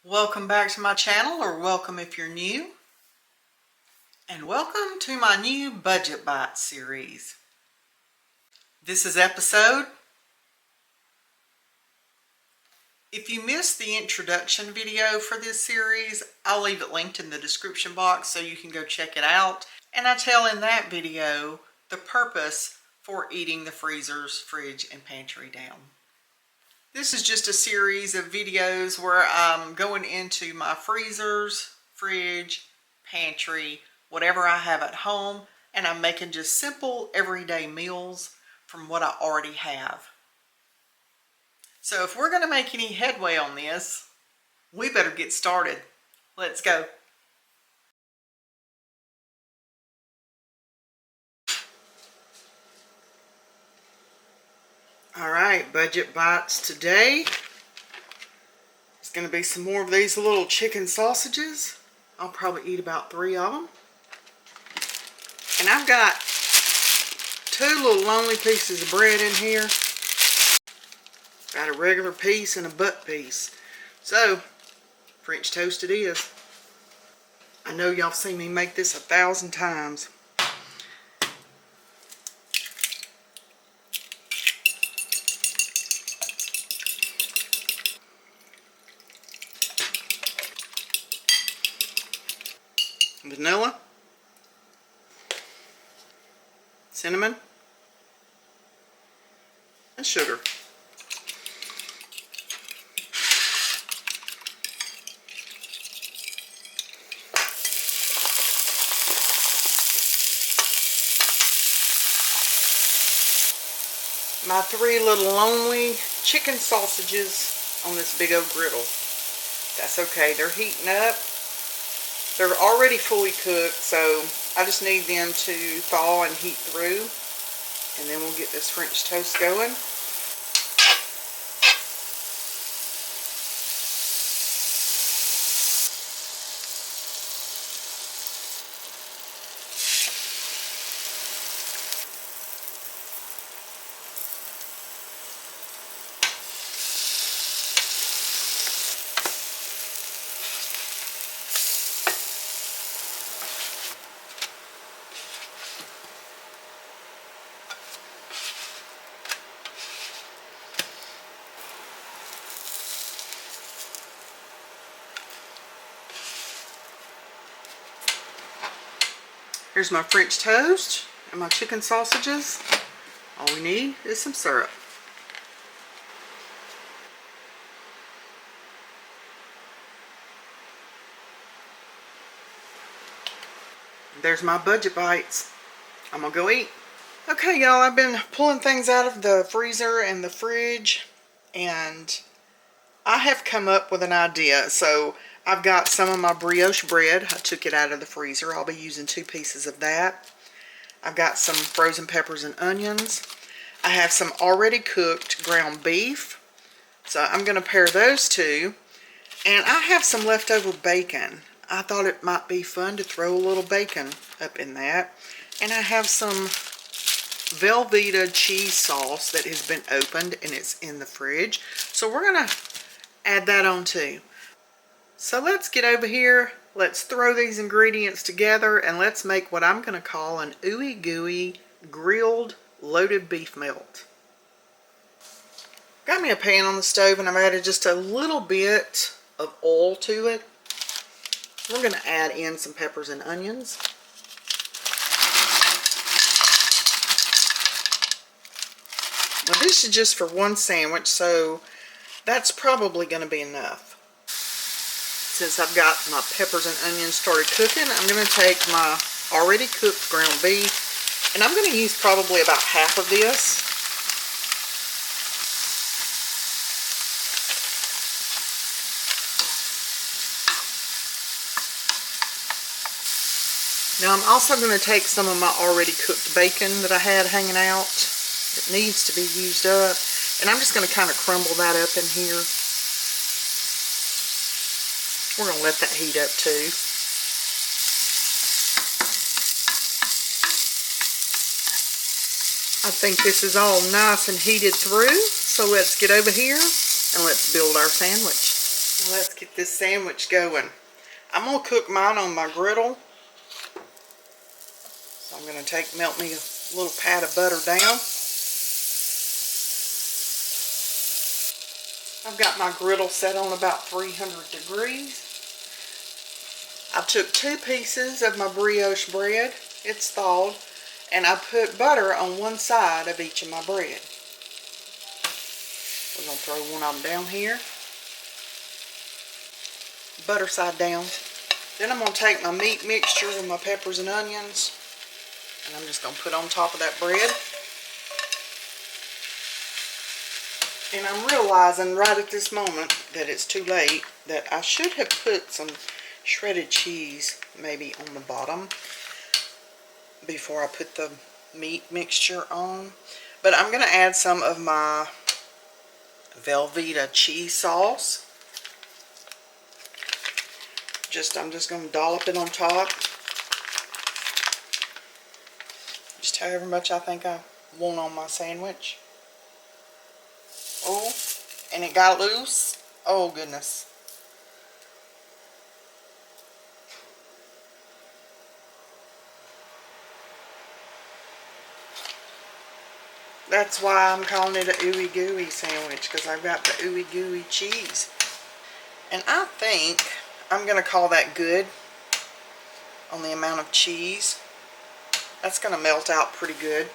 Welcome back to my channel, or welcome if you're new. And welcome to my new Budget Bites series. This is episode. If you missed the introduction video for this series, I'll leave it linked in the description box so you can go check it out. And I tell in that video the purpose for eating the freezers, fridge, and pantry down. This is just a series of videos where I'm going into my freezers, fridge, pantry, whatever I have at home, and I'm making just simple everyday meals from what I already have. So if we're going to make any headway on this, we better get started. Let's go. Alright, Budget Bites today. It's going to be some more of these little chicken sausages. I'll probably eat about 3 of them. And I've got 2 little lonely pieces of bread in here. Got a regular piece and a butt piece. So, French toast it is. I know y'all seen me make this 1,000 times. Vanilla, cinnamon, and sugar. My 3 little lonely chicken sausages on this big old griddle. That's okay, they're heating up. They're already fully cooked, so I just need them to thaw and heat through, and then we'll get this French toast going. Here's my French toast and my chicken sausages. All we need is some syrup. There's my Budget Bites. I'm gonna go eat. Okay, y'all, I've been pulling things out of the freezer and the fridge, and I have come up with an idea. So I've got some of my brioche bread. I took it out of the freezer. I'll be using 2 pieces of that. I've got some frozen peppers and onions. I have some already cooked ground beef. So I'm going to pair those 2. And I have some leftover bacon. I thought it might be fun to throw a little bacon up in that. And I have some Velveeta cheese sauce that has been opened and it's in the fridge. So we're going to add that on too. So let's get over here, let's throw these ingredients together, and let's make what I'm going to call an ooey gooey grilled loaded beef melt. Got me a pan on the stove, and I've added just a little bit of oil to it. We're going to add in some peppers and onions. Now this is just for 1 sandwich, so that's probably going to be enough. Since I've got my peppers and onions started cooking, I'm going to take my already cooked ground beef, and I'm going to use probably about half of this. Now I'm also going to take some of my already cooked bacon that I had hanging out that needs to be used up, and I'm just going to kind of crumble that up in here. We're going to let that heat up too. I think this is all nice and heated through, so let's get over here and let's build our sandwich. Let's get this sandwich going. I'm going to cook mine on my griddle. So I'm going to melt me a little pat of butter down. I've got my griddle set on about 300 degrees. I took 2 pieces of my brioche bread. It's thawed. And I put butter on one side of each of my bread. We're going to throw one of them down here. Butter side down. Then I'm going to take my meat mixture with my peppers and onions. And I'm just going to put on top of that bread. And I'm realizing right at this moment that it's too late, that I should have put some shredded cheese maybe on the bottom before I put the meat mixture on. But I'm going to add some of my Velveeta cheese sauce. I'm just going to dollop it on top. Just however much I think I want on my sandwich. Oh, and it got loose. Oh, goodness. That's why I'm calling it a ooey gooey sandwich, because I've got the ooey gooey cheese. And I think I'm going to call that good on the amount of cheese. That's going to melt out pretty good.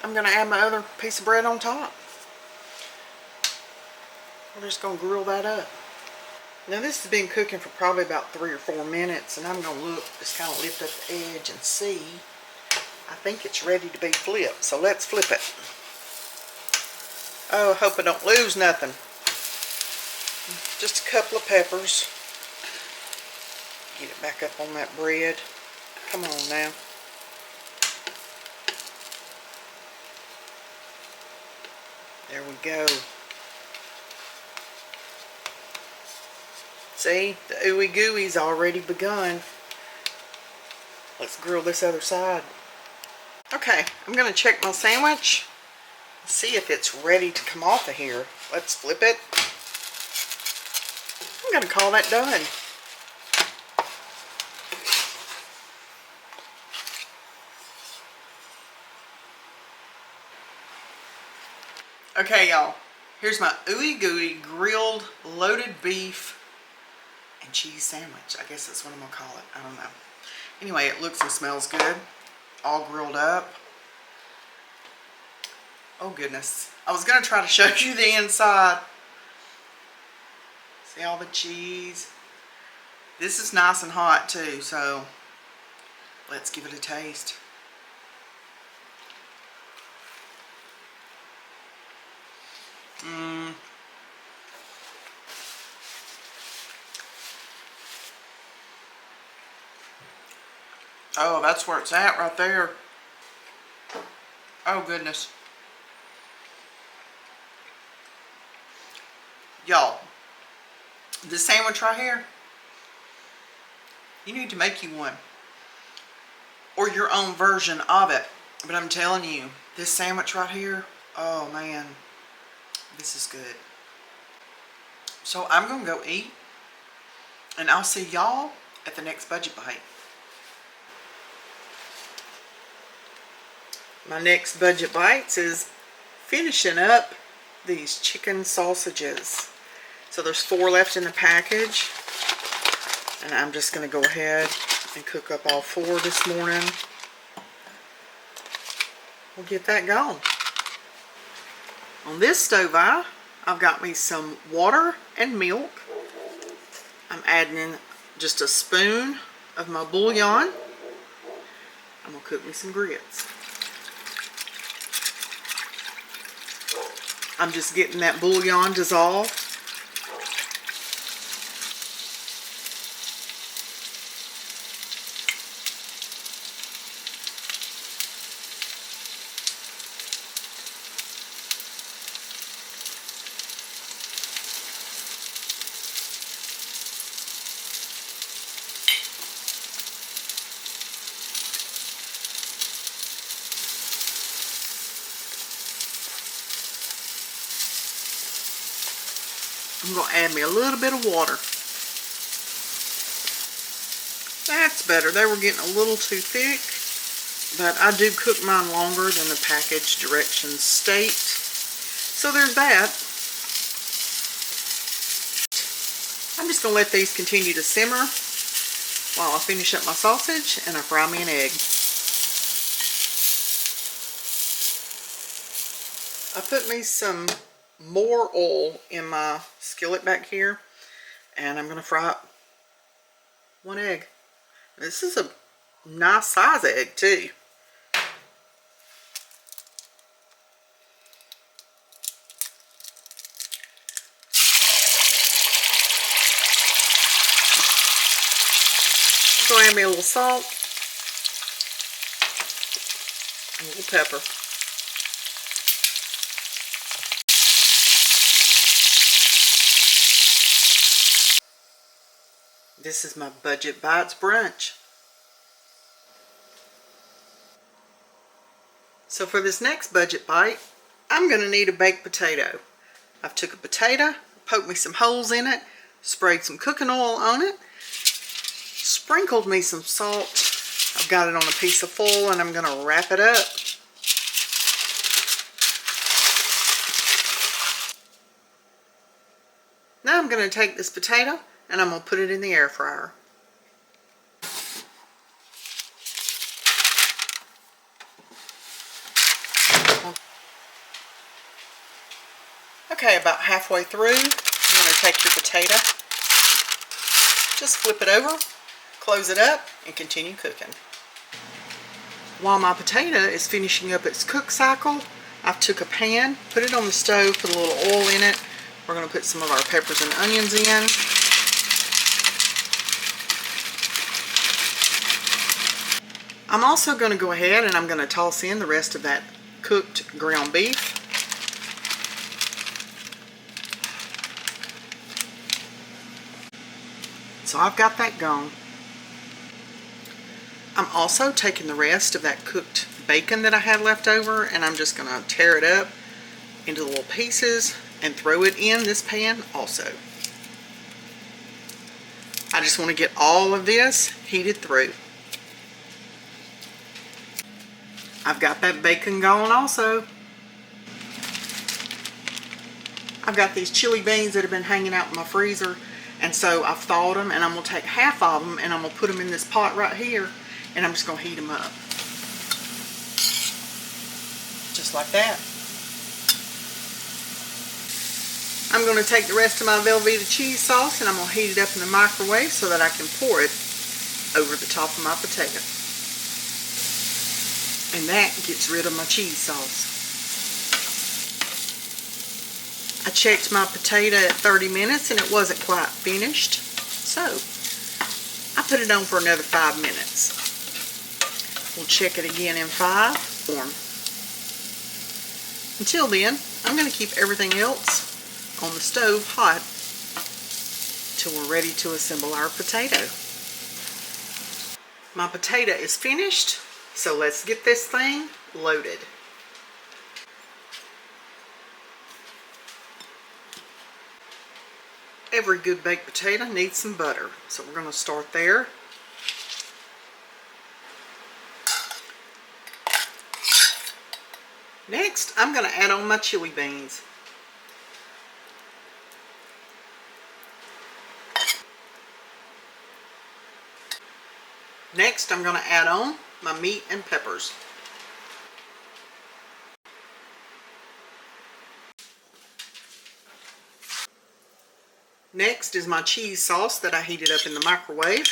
I'm going to add my other piece of bread on top. We're just going to grill that up. Now this has been cooking for probably about 3 or 4 minutes, and I'm going to look, just kind of lift up the edge and see. I think it's ready to be flipped, so let's flip it. Oh, I hope I don't lose nothing. Just a couple of peppers. Get it back up on that bread. Come on now. There we go. See, the ooey gooey's already begun. Let's grill this other side. Okay, I'm going to check my sandwich. See if it's ready to come off of here. Let's flip it. I'm going to call that done. Okay, y'all. Here's my ooey gooey grilled loaded beef and cheese sandwich. I guess that's what I'm going to call it. I don't know. Anyway, it looks and smells good. All grilled up. Oh goodness. I was going to try to show you the inside. See all the cheese. This is nice and hot too, so let's give it a taste. Oh, that's where it's at right there. Oh goodness. Y'all, this sandwich right here, you need to make you one. Or your own version of it. But I'm telling you, this sandwich right here, oh man, this is good. So I'm going to go eat. And I'll see y'all at the next Budget Bite. My next Budget Bites is finishing up these chicken sausages. So there's 4 left in the package. And I'm just going to go ahead and cook up all 4 this morning. We'll get that going. On this stove I've got me some water and milk. I'm adding in just a spoon of my bouillon. I'm going to cook me some grits. I'm just getting that bouillon dissolved. I'm going to add me a little bit of water. That's better. They were getting a little too thick, but I do cook mine longer than the package directions state. So there's that. I'm just going to let these continue to simmer while I finish up my sausage and I fry me an egg. I put me some more oil in my skillet back here, and I'm going to fry up one egg. This is a nice size egg too. Go add me a little salt, and a little pepper. This is my Budget Bites brunch. So for this next budget bite, I'm going to need a baked potato. I've took a potato, poked me some holes in it, sprayed some cooking oil on it, sprinkled me some salt. I've got it on a piece of foil and I'm going to wrap it up. Now I'm going to take this potato and I'm going to put it in the air fryer. Okay, about halfway through, you're going to take your potato, just flip it over, close it up, and continue cooking. While my potato is finishing up its cook cycle, I've took a pan, put it on the stove, put a little oil in it. We're going to put some of our peppers and onions in. I'm also going to go ahead and I'm going to toss in the rest of that cooked ground beef. So I've got that gone. I'm also taking the rest of that cooked bacon that I had left over and I'm just going to tear it up into little pieces and throw it in this pan also. I just want to get all of this heated through. I've got that bacon going also. I've got these chili beans that have been hanging out in my freezer, and so I've thawed them, and I'm going to take half of them and I'm going to put them in this pot right here, and I'm just going to heat them up. Just like that. I'm going to take the rest of my Velveeta cheese sauce and I'm going to heat it up in the microwave so that I can pour it over the top of my potato. And that gets rid of my cheese sauce. I checked my potato at 30 minutes and it wasn't quite finished. So I put it on for another 5 minutes. We'll check it again in 5 or until then, I'm going to keep everything else on the stove hot till we're ready to assemble our potato. My potato is finished, so let's get this thing loaded. Every good baked potato needs some butter, so we're going to start there. Next, I'm going to add on my chili beans. Next, I'm going to add on my meat and peppers. Next is my cheese sauce that I heated up in the microwave.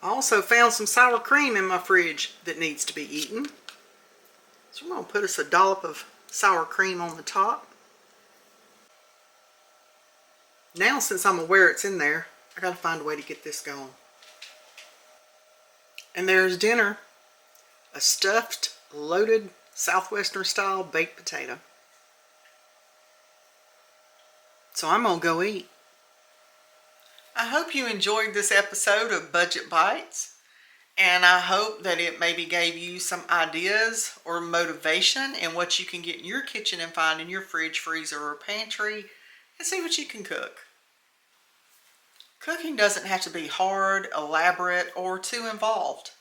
I also found some sour cream in my fridge that needs to be eaten. So I'm going to put us a dollop of sour cream on the top. Now, since I'm aware it's in there, I got to find a way to get this going. And there's dinner. a stuffed, loaded, southwestern style baked potato. So I'm gonna go eat. I hope you enjoyed this episode of Budget Bites, and I hope that it maybe gave you some ideas or motivation in what you can get in your kitchen and find in your fridge, freezer, or pantry, and see what you can cook. Cooking doesn't have to be hard, elaborate, or too involved.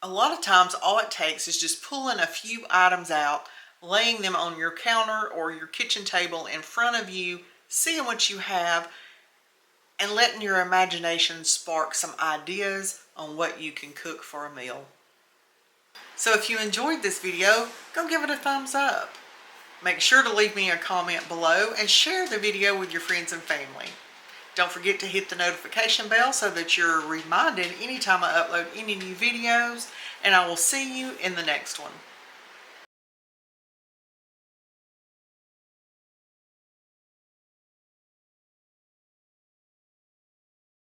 A lot of times all it takes is just pulling a few items out, laying them on your counter or your kitchen table in front of you, seeing what you have, and letting your imagination spark some ideas on what you can cook for a meal. So if you enjoyed this video, go give it a thumbs up. Make sure to leave me a comment below and share the video with your friends and family. Don't forget to hit the notification bell so that you're reminded anytime I upload any new videos, and I will see you in the next one.